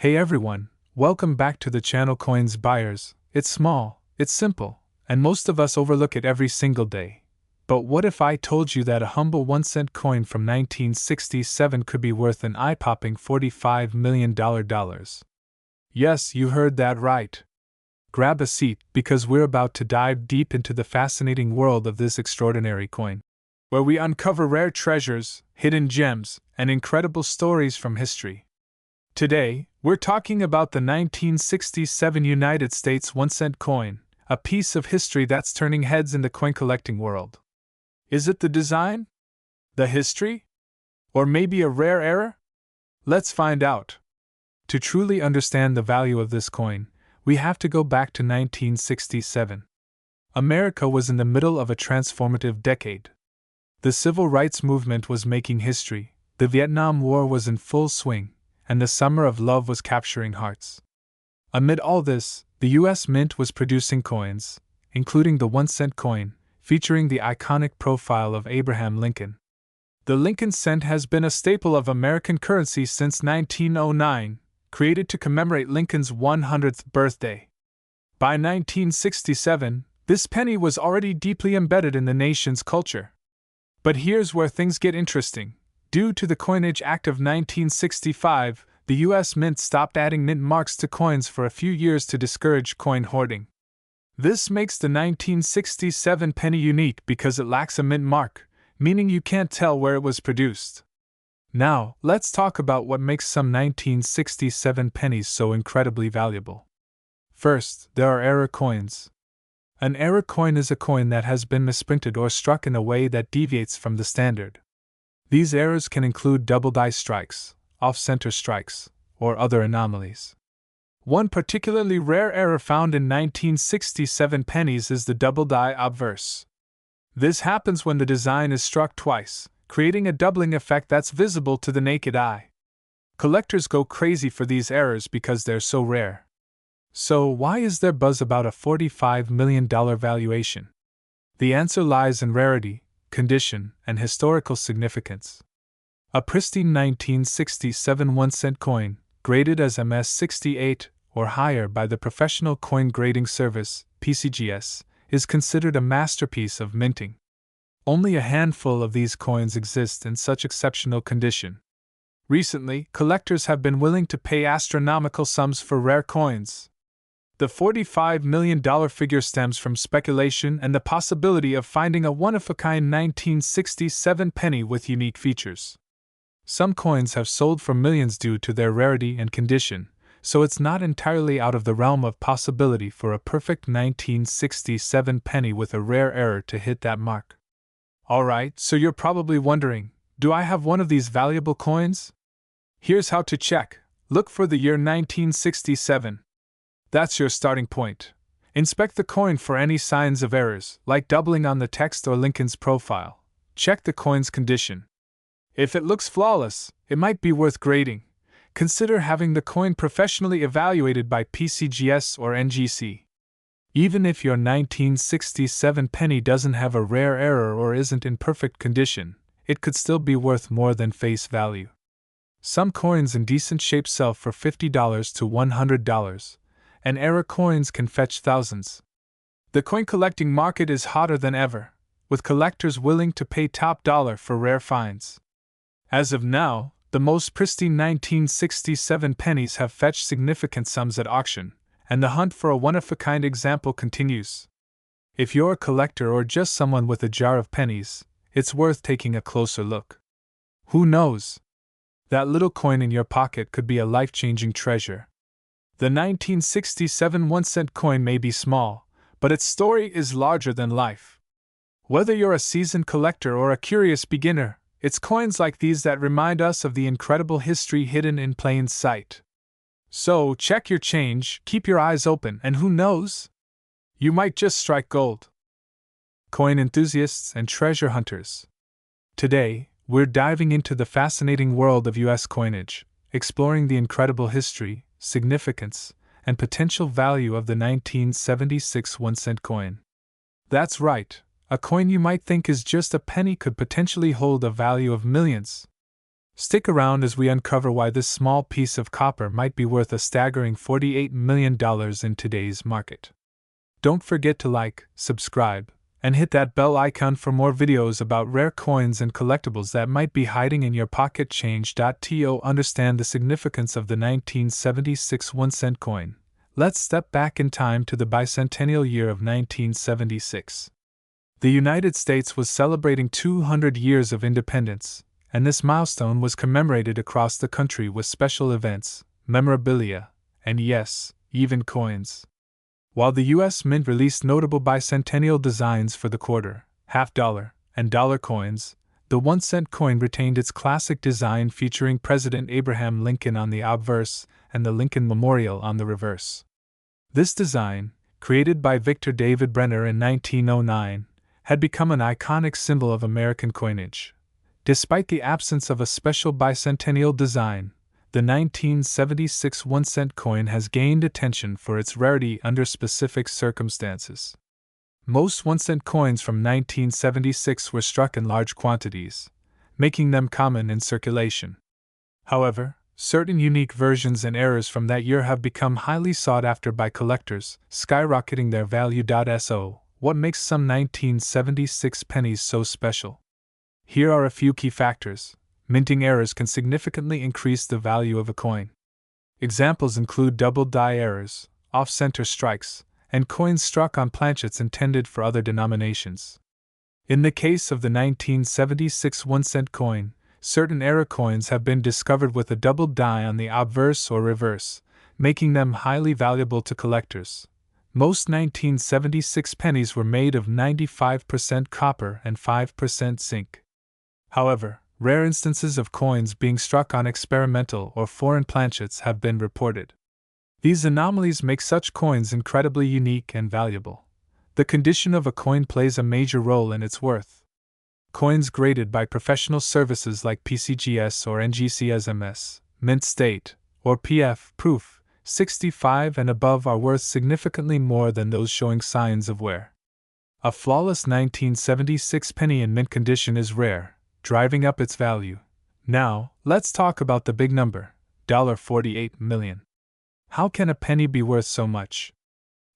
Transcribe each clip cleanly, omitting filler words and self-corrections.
Hey everyone, welcome back to the channel Coins Buyers. It's small, it's simple, and most of us overlook it every single day. But what if I told you that a humble 1-cent coin from 1967 could be worth an eye-popping $45 million? Yes, you heard that right. Grab a seat because we're about to dive deep into the fascinating world of this extraordinary coin, where we uncover rare treasures, hidden gems, and incredible stories from history. Today, we're talking about the 1967 United States 1-cent coin, a piece of history that's turning heads in the coin collecting world. Is it the design? The history? Or maybe a rare error? Let's find out. To truly understand the value of this coin, we have to go back to 1967. America was in the middle of a transformative decade. The Civil Rights Movement was making history, the Vietnam War was in full swing, and the summer of love was capturing hearts. Amid all this, the U.S. Mint was producing coins, including the 1-cent coin, featuring the iconic profile of Abraham Lincoln. The Lincoln cent has been a staple of American currency since 1909, created to commemorate Lincoln's 100th birthday. By 1967, this penny was already deeply embedded in the nation's culture. But here's where things get interesting. Due to the Coinage Act of 1965, the U.S. Mint stopped adding mint marks to coins for a few years to discourage coin hoarding. This makes the 1967 penny unique because it lacks a mint mark, meaning you can't tell where it was produced. Now, let's talk about what makes some 1967 pennies so incredibly valuable. First, there are error coins. An error coin is a coin that has been misprinted or struck in a way that deviates from the standard. These errors can include double die strikes, off-center strikes, or other anomalies. One particularly rare error found in 1967 pennies is the double die obverse. This happens when the design is struck twice, creating a doubling effect that's visible to the naked eye. Collectors go crazy for these errors because they're so rare. So why is there buzz about a $45 million valuation? The answer lies in rarity, condition, and historical significance. A pristine 1967 1-cent coin, graded as MS-68 or higher by the Professional Coin Grading Service, PCGS, is considered a masterpiece of minting. Only a handful of these coins exist in such exceptional condition. Recently, collectors have been willing to pay astronomical sums for rare coins. The $45 million figure stems from speculation and the possibility of finding a one-of-a-kind 1967 penny with unique features. Some coins have sold for millions due to their rarity and condition, so it's not entirely out of the realm of possibility for a perfect 1967 penny with a rare error to hit that mark. Alright, so you're probably wondering, do I have one of these valuable coins? Here's how to check. Look for the year 1967. That's your starting point. Inspect the coin for any signs of errors, like doubling on the text or Lincoln's profile. Check the coin's condition. If it looks flawless, it might be worth grading. Consider having the coin professionally evaluated by PCGS or NGC. Even if your 1967 penny doesn't have a rare error or isn't in perfect condition, it could still be worth more than face value. Some coins in decent shape sell for $50 to $100. And error coins can fetch thousands. The coin collecting market is hotter than ever, with collectors willing to pay top dollar for rare finds. As of now, the most pristine 1967 pennies have fetched significant sums at auction, and the hunt for a one-of-a-kind example continues. If you're a collector or just someone with a jar of pennies, it's worth taking a closer look. Who knows? That little coin in your pocket could be a life-changing treasure. The 1967 1-cent coin may be small, but its story is larger than life. Whether you're a seasoned collector or a curious beginner, it's coins like these that remind us of the incredible history hidden in plain sight. So, check your change, keep your eyes open, and who knows? You might just strike gold. Coin enthusiasts and treasure hunters. Today, we're diving into the fascinating world of U.S. coinage, exploring the incredible history, significance, and potential value of the 1976 1-cent coin. That's right, a coin you might think is just a penny could potentially hold a value of millions. Stick around as we uncover why this small piece of copper might be worth a staggering $48 million in today's market. Don't forget to like, subscribe, and hit that bell icon for more videos about rare coins and collectibles that might be hiding in your pocket. Change.to understand the significance of the 1976 1-cent coin. Let's step back in time to the bicentennial year of 1976. The United States was celebrating 200 years of independence, and this milestone was commemorated across the country with special events, memorabilia, and yes, even coins. While the U.S. Mint released notable bicentennial designs for the quarter, half-dollar, and dollar coins, the 1-cent coin retained its classic design featuring President Abraham Lincoln on the obverse and the Lincoln Memorial on the reverse. This design, created by Victor David Brenner in 1909, had become an iconic symbol of American coinage. Despite the absence of a special bicentennial design, the 1976 1-cent coin has gained attention for its rarity under specific circumstances. Most 1-cent coins from 1976 were struck in large quantities, making them common in circulation. However, certain unique versions and errors from that year have become highly sought after by collectors, skyrocketing their value. So, what makes some 1976 pennies so special? Here are a few key factors. Minting errors can significantly increase the value of a coin. Examples include double die errors, off-center strikes, and coins struck on planchets intended for other denominations. In the case of the 1976 1-cent coin, certain error coins have been discovered with a double die on the obverse or reverse, making them highly valuable to collectors. Most 1976 pennies were made of 95% copper and 5% zinc. However, rare instances of coins being struck on experimental or foreign planchets have been reported. These anomalies make such coins incredibly unique and valuable. The condition of a coin plays a major role in its worth. Coins graded by professional services like PCGS or NGCSMS, Mint State, or PF Proof 65 and above are worth significantly more than those showing signs of wear. A flawless 1976 penny in mint condition is rare, driving up its value. Now, let's talk about the big number, $48 million. How can a penny be worth so much?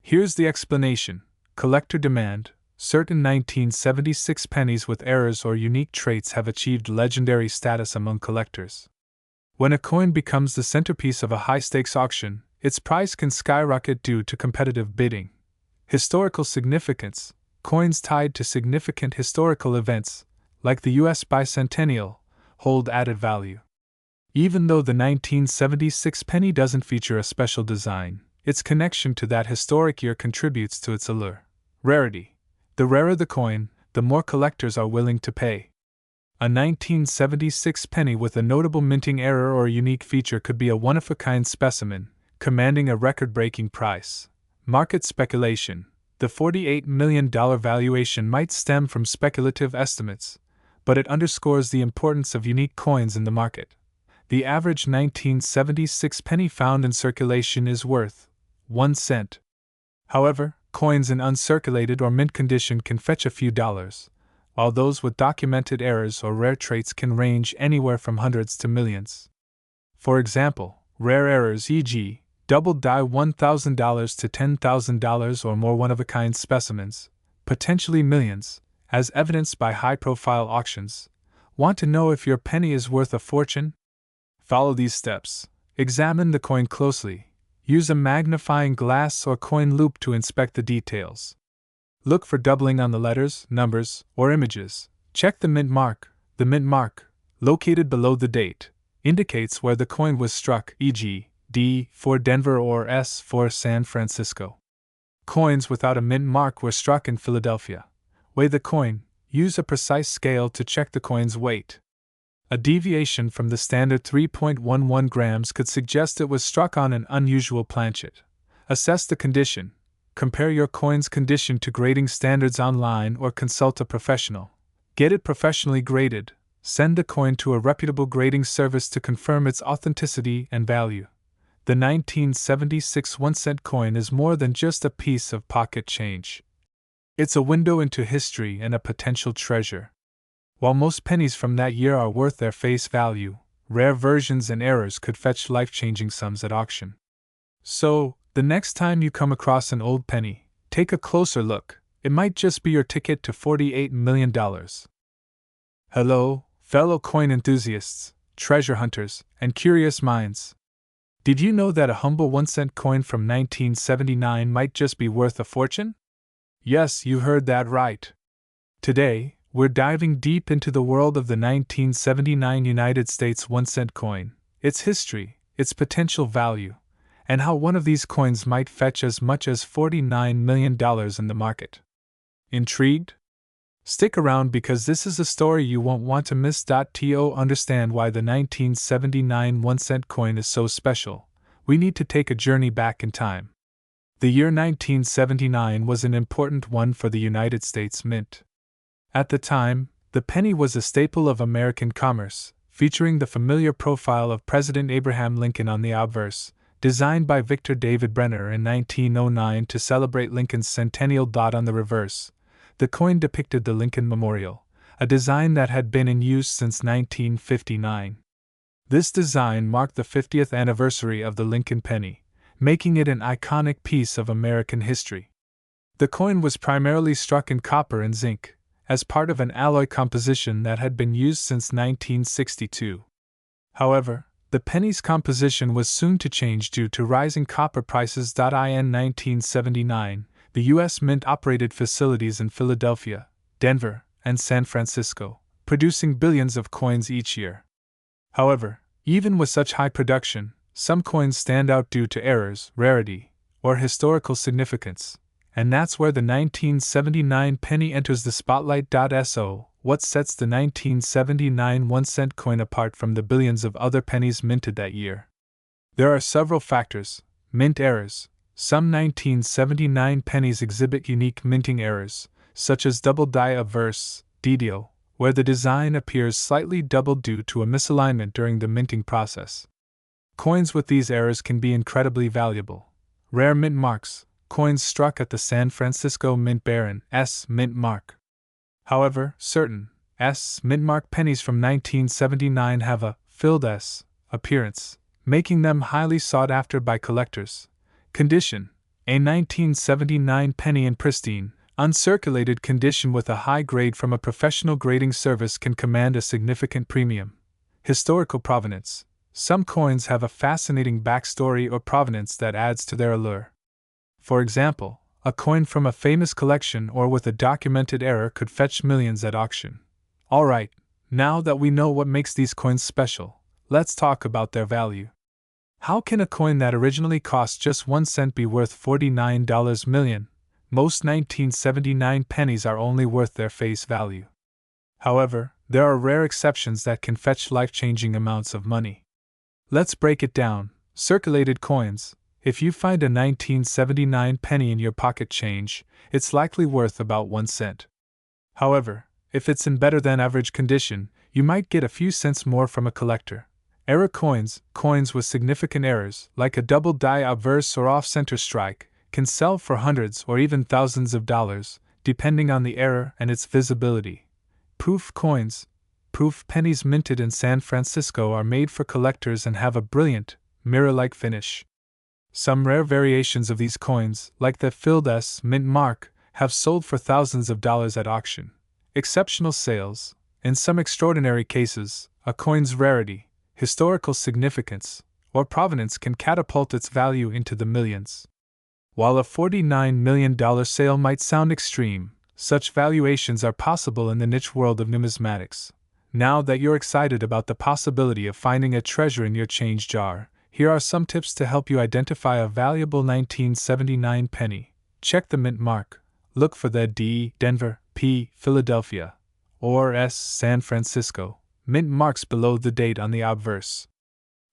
Here's the explanation. Collector demand. Certain 1976 pennies with errors or unique traits have achieved legendary status among collectors. When a coin becomes the centerpiece of a high-stakes auction, its price can skyrocket due to competitive bidding. Historical significance. Coins tied to significant historical events, like the U.S. bicentennial, hold added value. Even though the 1976 penny doesn't feature a special design, its connection to that historic year contributes to its allure. Rarity. The rarer the coin, the more collectors are willing to pay. A 1976 penny with a notable minting error or unique feature could be a one-of-a-kind specimen, commanding a record-breaking price. Market speculation. The $48 million valuation might stem from speculative estimates, but it underscores the importance of unique coins in the market. The average 1976 penny found in circulation is worth 1 cent. However, coins in uncirculated or mint condition can fetch a few dollars, while those with documented errors or rare traits can range anywhere from hundreds to millions. For example, rare errors e.g., double die $1,000 to $10,000 or more one-of-a-kind specimens, potentially millions, as evidenced by high-profile auctions. Want to know if your penny is worth a fortune? Follow these steps. Examine the coin closely. Use a magnifying glass or coin loupe to inspect the details. Look for doubling on the letters, numbers, or images. Check the mint mark. The mint mark, located below the date, indicates where the coin was struck, e.g., D for Denver or S for San Francisco. Coins without a mint mark were struck in Philadelphia. Weigh the coin. Use a precise scale to check the coin's weight. A deviation from the standard 3.11 grams could suggest it was struck on an unusual planchet. Assess the condition. Compare your coin's condition to grading standards online or consult a professional. Get it professionally graded. Send the coin to a reputable grading service to confirm its authenticity and value. The 1976 1-cent coin is more than just a piece of pocket change. It's a window into history and a potential treasure. While most pennies from that year are worth their face value, rare versions and errors could fetch life-changing sums at auction. So, the next time you come across an old penny, take a closer look. It might just be your ticket to $48 million. Hello, fellow coin enthusiasts, treasure hunters, and curious minds. Did you know that a humble 1-cent coin from 1979 might just be worth a fortune? Yes, you heard that right. Today, we're diving deep into the world of the 1979 United States 1-cent coin, its history, its potential value, and how one of these coins might fetch as much as $49 million in the market. Intrigued? Stick around because this is a story you won't want to miss. To understand why the 1979 1-cent coin is so special, we need to take a journey back in time. The year 1979 was an important one for the United States Mint. At the time, the penny was a staple of American commerce, featuring the familiar profile of President Abraham Lincoln on the obverse, designed by Victor David Brenner in 1909 to celebrate Lincoln's centennial. On the reverse, the coin depicted the Lincoln Memorial, a design that had been in use since 1959. This design marked the 50th anniversary of the Lincoln penny, making it an iconic piece of American history. The coin was primarily struck in copper and zinc, as part of an alloy composition that had been used since 1962. However, the penny's composition was soon to change due to rising copper prices. In 1979, the U.S. Mint operated facilities in Philadelphia, Denver, and San Francisco, producing billions of coins each year. However, even with such high production, some coins stand out due to errors, rarity, or historical significance, and that's where the 1979 penny enters the spotlight. So, what sets the 1979 1-cent coin apart from the billions of other pennies minted that year? There are several factors. Mint errors. Some 1979 pennies exhibit unique minting errors, such as double die obverse, DDO, where the design appears slightly doubled due to a misalignment during the minting process. Coins with these errors can be incredibly valuable. Rare mint marks. Coins struck at the San Francisco Mint bear an S mint mark. However, certain S mint mark pennies from 1979 have a filled S appearance, making them highly sought after by collectors. Condition: a 1979 penny in pristine, uncirculated condition with a high grade from a professional grading service can command a significant premium. Historical provenance: some coins have a fascinating backstory or provenance that adds to their allure. For example, a coin from a famous collection or with a documented error could fetch millions at auction. Alright, now that we know what makes these coins special, let's talk about their value. How can a coin that originally cost just 1 cent be worth $49 million? Most 1979 pennies are only worth their face value. However, there are rare exceptions that can fetch life-changing amounts of money. Let's break it down. Circulated coins. If you find a 1979 penny in your pocket change, it's likely worth about 1 cent. However, if it's in better than average condition, you might get a few cents more from a collector. Error coins, coins with significant errors, like a double die obverse or off-center strike, can sell for hundreds or even thousands of dollars, depending on the error and its visibility. Proof coins. Proof pennies minted in San Francisco are made for collectors and have a brilliant, mirror-like finish. Some rare variations of these coins, like the filled S mint mark, have sold for thousands of dollars at auction. Exceptional sales. In some extraordinary cases, a coin's rarity, historical significance, or provenance can catapult its value into the millions. While a $49 million sale might sound extreme, such valuations are possible in the niche world of numismatics. Now that you're excited about the possibility of finding a treasure in your change jar, here are some tips to help you identify a valuable 1979 penny. Check the mint mark. Look for the D, Denver, P, Philadelphia, or S, San Francisco, mint marks below the date on the obverse.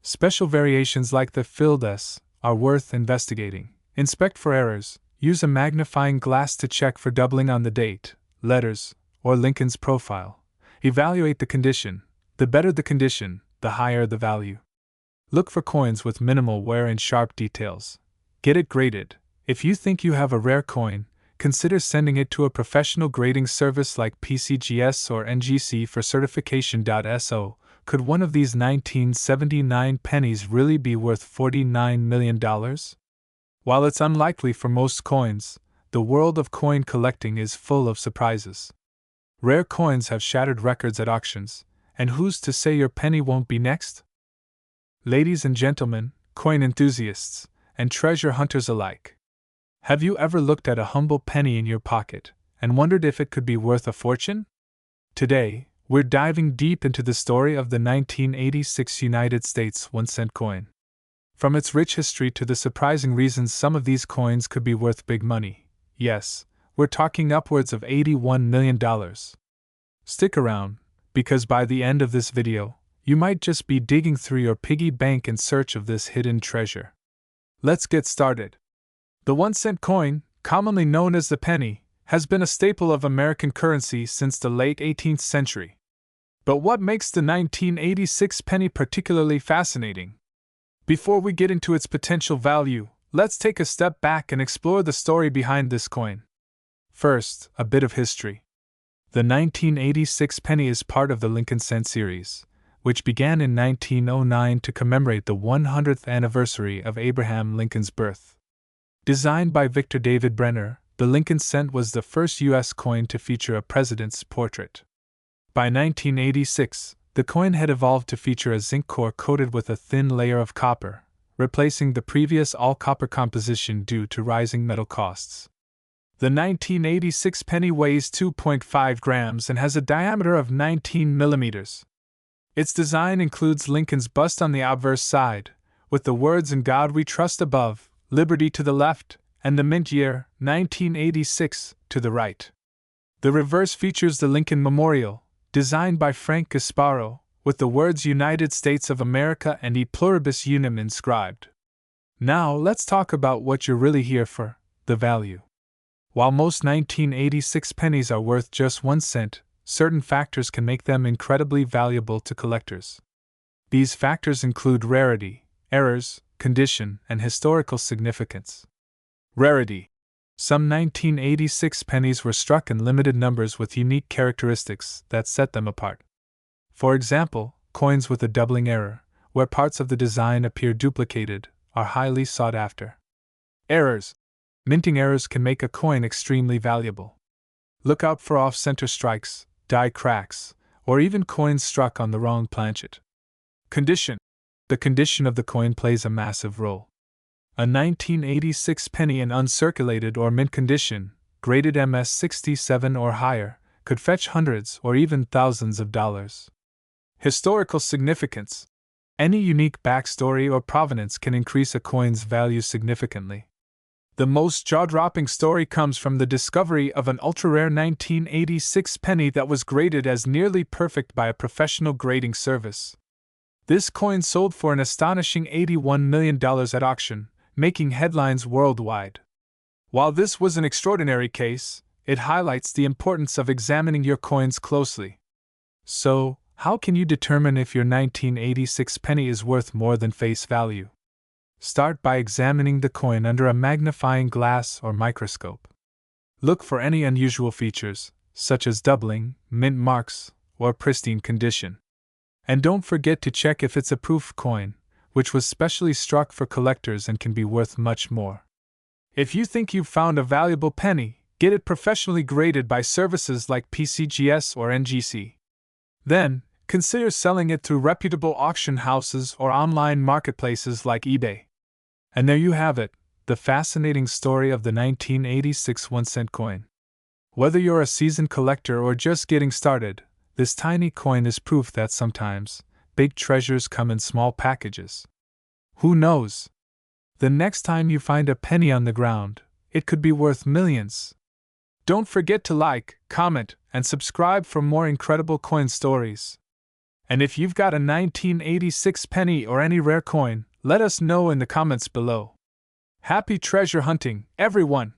Special variations like the filled S are worth investigating. Inspect for errors. Use a magnifying glass to check for doubling on the date, letters, or Lincoln's profile. Evaluate the condition. The better the condition, the higher the value. Look for coins with minimal wear and sharp details. Get it graded. If you think you have a rare coin, consider sending it to a professional grading service like PCGS or NGC for certification. So, Could one of these 1979 pennies really be worth $49 million? While it's unlikely for most coins, the world of coin collecting is full of surprises. Rare coins have shattered records at auctions, and who's to say your penny won't be next? Ladies and gentlemen, coin enthusiasts, and treasure hunters alike, have you ever looked at a humble penny in your pocket and wondered if it could be worth a fortune? Today, we're diving deep into the story of the 1986 United States 1-cent coin. From its rich history to the surprising reasons some of these coins could be worth big money. Yes, we're talking upwards of $81 million. Stick around, because by the end of this video, you might just be digging through your piggy bank in search of this hidden treasure. Let's get started. The 1-cent coin, commonly known as the penny, has been a staple of American currency since the late 18th century. But what makes the 1986 penny particularly fascinating? Before we get into its potential value, let's take a step back and explore the story behind this coin. First, a bit of history. The 1986 penny is part of the Lincoln cent series, which began in 1909 to commemorate the 100th anniversary of Abraham Lincoln's birth. Designed by Victor David Brenner, the Lincoln cent was the first U.S. coin to feature a president's portrait. By 1986, the coin had evolved to feature a zinc core coated with a thin layer of copper, replacing the previous all-copper composition due to rising metal costs. The 1986 penny weighs 2.5 grams and has a diameter of 19 millimeters. Its design includes Lincoln's bust on the obverse side, with the words "In God We Trust" above, "Liberty" to the left, and the mint year, 1986, to the right. The reverse features the Lincoln Memorial, designed by Frank Gasparo, with the words "United States of America" and "E Pluribus Unum" inscribed. Now let's talk about what you're really here for, the value. While most 1986 pennies are worth just 1 cent, certain factors can make them incredibly valuable to collectors. These factors include rarity, errors, condition, and historical significance. Rarity. Some 1986 pennies were struck in limited numbers with unique characteristics that set them apart. For example, coins with a doubling error, where parts of the design appear duplicated, are highly sought after. Errors. Minting errors can make a coin extremely valuable. Look out for off-center strikes, die cracks, or even coins struck on the wrong planchet. Condition. The condition of the coin plays a massive role. A 1986 penny in uncirculated or mint condition, graded MS-67 or higher, could fetch hundreds or even thousands of dollars. Historical significance. Any unique backstory or provenance can increase a coin's value significantly. The most jaw-dropping story comes from the discovery of an ultra-rare 1986 penny that was graded as nearly perfect by a professional grading service. This coin sold for an astonishing $81 million at auction, making headlines worldwide. While this was an extraordinary case, it highlights the importance of examining your coins closely. So, how can you determine if your 1986 penny is worth more than face value? Start by examining the coin under a magnifying glass or microscope. Look for any unusual features, such as doubling, mint marks, or pristine condition. And don't forget to check if it's a proof coin, which was specially struck for collectors and can be worth much more. If you think you've found a valuable penny, get it professionally graded by services like PCGS or NGC. Then, consider selling it through reputable auction houses or online marketplaces like eBay. And there you have it, the fascinating story of the 1986 1-cent coin. Whether you're a seasoned collector or just getting started, this tiny coin is proof that sometimes, big treasures come in small packages. Who knows? The next time you find a penny on the ground, it could be worth millions. Don't forget to like, comment, and subscribe for more incredible coin stories. And if you've got a 1986 penny or any rare coin, let us know in the comments below. Happy treasure hunting, everyone!